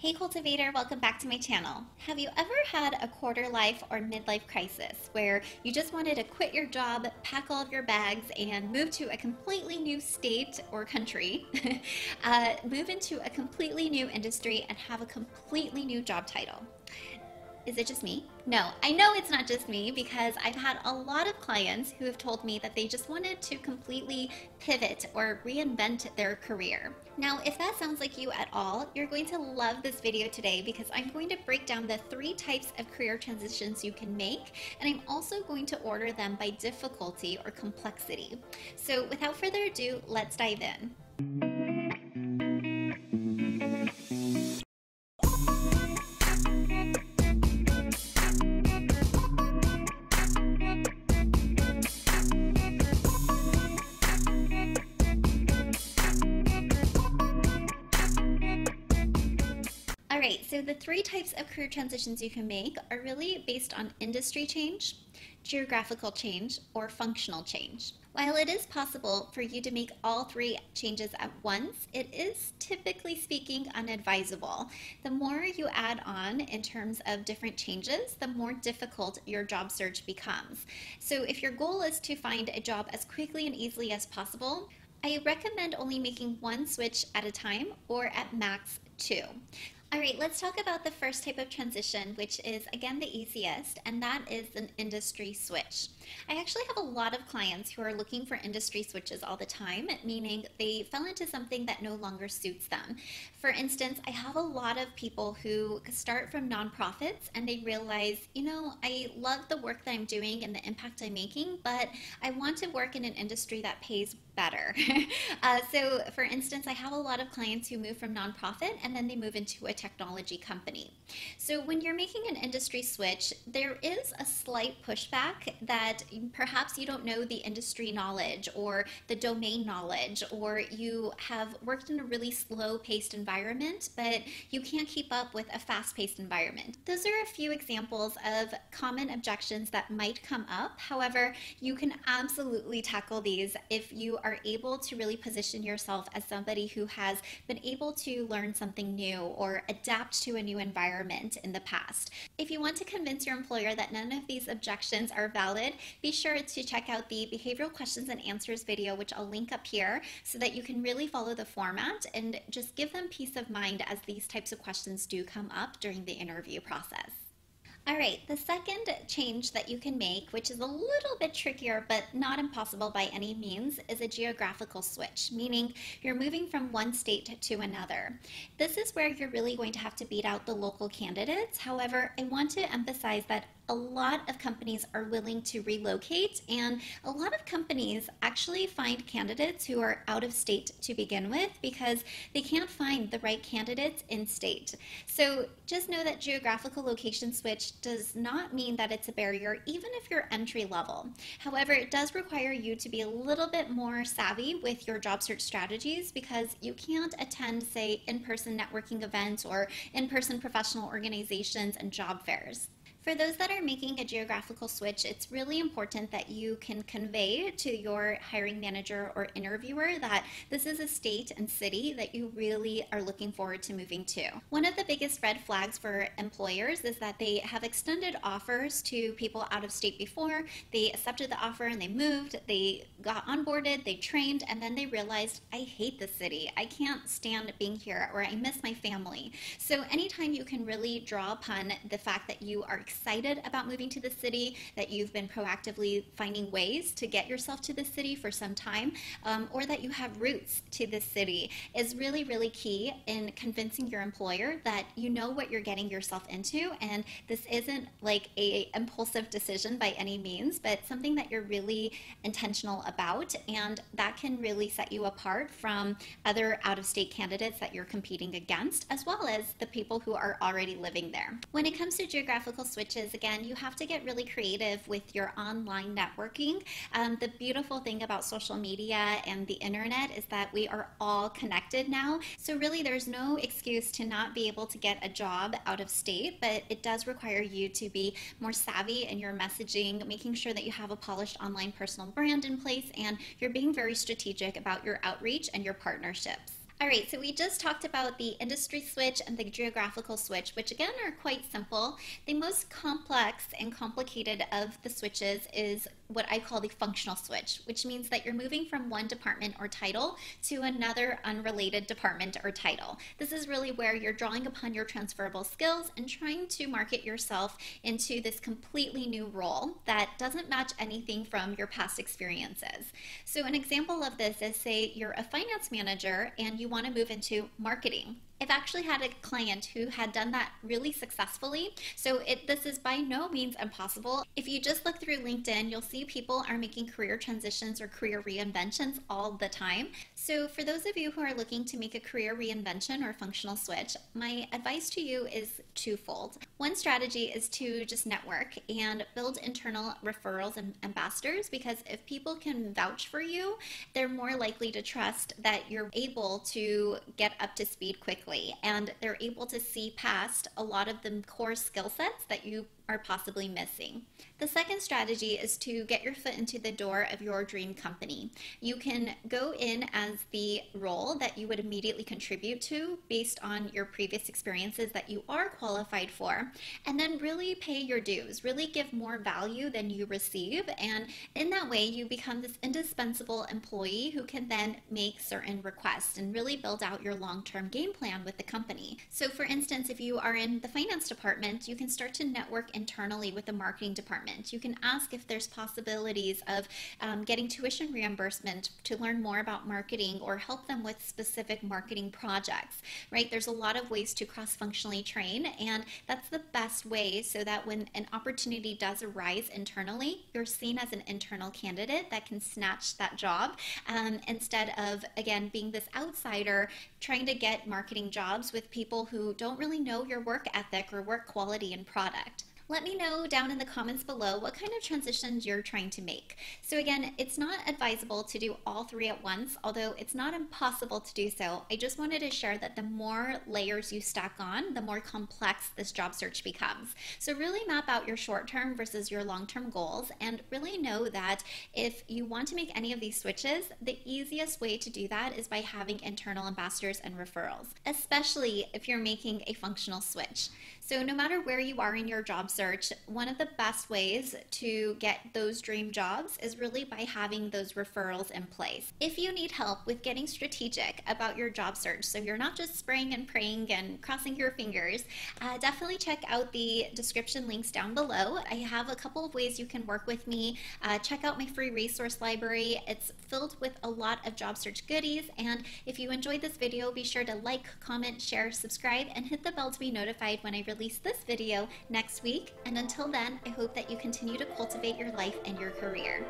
Hey Cultivator, welcome back to my channel. Have you ever had a quarter life or midlife crisis where you just wanted to quit your job, pack all of your bags, and move to a completely new state or country, move into a completely new industry, and have a completely new job title? Is it just me? No, I know it's not just me because I've had a lot of clients who have told me that they just wanted to completely pivot or reinvent their career. Now, if that sounds like you at all, you're going to love this video today because I'm going to break down the 3 types of career transitions you can make, and I'm also going to order them by difficulty or complexity. So without further ado, let's dive in. Alright, so the 3 types of career transitions you can make are really based on industry change, geographical change, or functional change. While it is possible for you to make all 3 changes at once, it is typically speaking unadvisable. The more you add on in terms of different changes, the more difficult your job search becomes. So if your goal is to find a job as quickly and easily as possible, I recommend only making 1 switch at a time, or at max 2. All right, let's talk about the first type of transition, which is again the easiest, and that is an industry switch. I actually have a lot of clients who are looking for industry switches all the time, meaning they fell into something that no longer suits them. For instance, I have a lot of people who start from nonprofits and they realize, I love the work that I'm doing and the impact I'm making, but I want to work in an industry that pays better. So for instance, I have a lot of clients who move from nonprofit and then they move into a technology company. So when you're making an industry switch, there is a slight pushback that perhaps you don't know the industry knowledge or the domain knowledge, or you have worked in a really slow-paced environment, but you can't keep up with a fast-paced environment. Those are a few examples of common objections that might come up. However, you can absolutely tackle these if you are able to really position yourself as somebody who has been able to learn something new or adapt to a new environment in the past. If you want to convince your employer that none of these objections are valid, be sure to check out the behavioral questions and answers video, which I'll link up here, so that you can really follow the format and just give them peace of mind as these types of questions do come up during the interview process. All right, the second change that you can make, which is a little bit trickier but not impossible by any means, is a geographical switch, meaning you're moving from one state to another. This is where you're really going to have to beat out the local candidates. However, I want to emphasize that a lot of companies are willing to relocate, and a lot of companies actually find candidates who are out of state to begin with because they can't find the right candidates in state. So just know that geographical location switch does not mean that it's a barrier, even if you're entry level. However, it does require you to be a little bit more savvy with your job search strategies because you can't attend, say, in-person networking events or in-person professional organizations and job fairs. For those that are making a geographical switch, it's really important that you can convey to your hiring manager or interviewer that this is a state and city that you really are looking forward to moving to. One of the biggest red flags for employers is that they have extended offers to people out of state before. They accepted the offer and they moved, they got onboarded, they trained, and then they realized, I hate this city. I can't stand being here, or I miss my family. So anytime you can really draw upon the fact that you are excited about moving to the city, that you've been proactively finding ways to get yourself to the city for some time, or that you have roots to this city, is really, really key in convincing your employer that you know what you're getting yourself into, and this isn't like a impulsive decision by any means, but something that you're really intentional about, and that can really set you apart from other out-of-state candidates that you're competing against, as well as the people who are already living there. When it comes to geographical switch, again, you have to get really creative with your online networking. The beautiful thing about social media and the internet is that we are all connected now. So really there's no excuse to not be able to get a job out of state, but it does require you to be more savvy in your messaging, making sure that you have a polished online personal brand in place, and you're being very strategic about your outreach and your partnerships. All right, so we just talked about the industry switch and the geographical switch, which again are quite simple. The most complex and complicated of the switches is what I call the functional switch, which means that you're moving from one department or title to another unrelated department or title. This is really where you're drawing upon your transferable skills and trying to market yourself into this completely new role that doesn't match anything from your past experiences. So an example of this is, say you're a finance manager and you want to move into marketing. I've actually had a client who had done that really successfully. So this is by no means impossible. If you just look through LinkedIn, you'll see people are making career transitions or career reinventions all the time. So for those of you who are looking to make a career reinvention or functional switch, my advice to you is twofold. One strategy is to just network and build internal referrals and ambassadors, because if people can vouch for you, they're more likely to trust that you're able to get up to speed quickly, and they're able to see past a lot of the core skill sets that you are possibly missing. The second strategy is to get your foot into the door of your dream company. You can go in as the role that you would immediately contribute to based on your previous experiences that you are qualified for, and then really pay your dues, really give more value than you receive, and in that way you become this indispensable employee who can then make certain requests and really build out your long-term game plan with the company. So for instance, if you are in the finance department, you can start to network internally with the marketing department. You can ask if there's possibilities of getting tuition reimbursement to learn more about marketing, or help them with specific marketing projects, right? There's a lot of ways to cross-functionally train, and that's the best way, so that when an opportunity does arise internally, you're seen as an internal candidate that can snatch that job, instead of, again, being this outsider trying to get marketing jobs with people who don't really know your work ethic or work quality and product. Let me know down in the comments below what kind of transitions you're trying to make. So again, it's not advisable to do all three at once, although it's not impossible to do so. I just wanted to share that the more layers you stack on, the more complex this job search becomes. So really map out your short-term versus your long-term goals, and really know that if you want to make any of these switches, the easiest way to do that is by having internal ambassadors and referrals, especially if you're making a functional switch. So no matter where you are in your job search, one of the best ways to get those dream jobs is really by having those referrals in place. If you need help with getting strategic about your job search, so you're not just spraying and praying and crossing your fingers, definitely check out the description links down below. I have a couple of ways you can work with me. Check out my free resource library. It's filled with a lot of job search goodies, and if you enjoyed this video, be sure to like, comment, share, subscribe, and hit the bell to be notified when I release this video next week. And until then, I hope that you continue to cultivate your life and your career.